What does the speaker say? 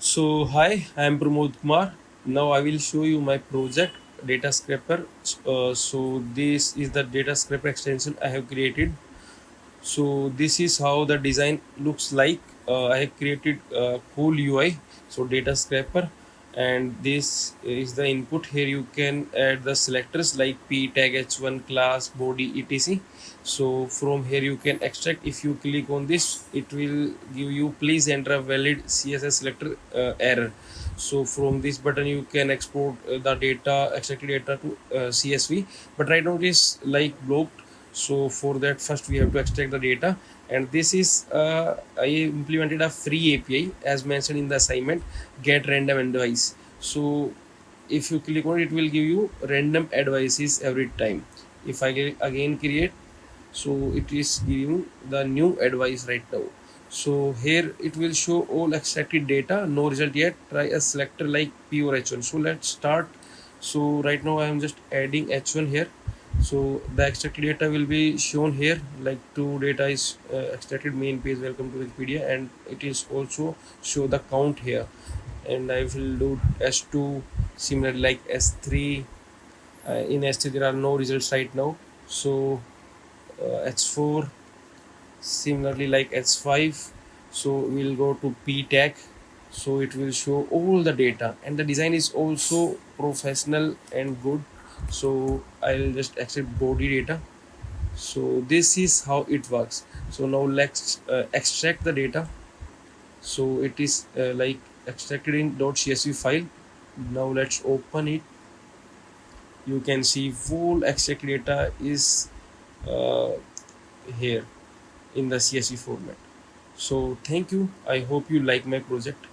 So hi, I am Pramod Kumar. Now I will show you my project data scraper. So this is the data scraper extension I have created. So this is how the design looks like. I have created a cool UI, so data scraper, and this is the input. Here you can add the selectors like p tag, h1, class, body, etc. So from here you can extract. If you click on this, it will give you please enter a valid css selector error. So from this button you can export the data, extracted data to csv, but right now it is like blocked. So for that, first we have to extract the data, and this is I implemented a free API as mentioned in the assignment, get random advice. So if you click on it, it will give you random advices every time. If I again create, so it is giving the new advice right now. So here it will show all extracted data, no result yet, try a selector like p or h1. So let's start. So right now I am just adding h1 here. So the extracted data will be shown here, like two data is extracted, main page, welcome to Wikipedia, and it is also show the count here. And I will do s2 similar like s3. In s3 there are no results right now. So h4 similarly like h5. So we'll go to p tag, so it will show all the data, and the design is also professional and good. So I'll just accept body data. So this is how it works. So now let's extract the data. So it is like extracted in .csv file. Now let's open it. You can see full extracted data is uh, here in the csv format. So thank you, I hope you like my project.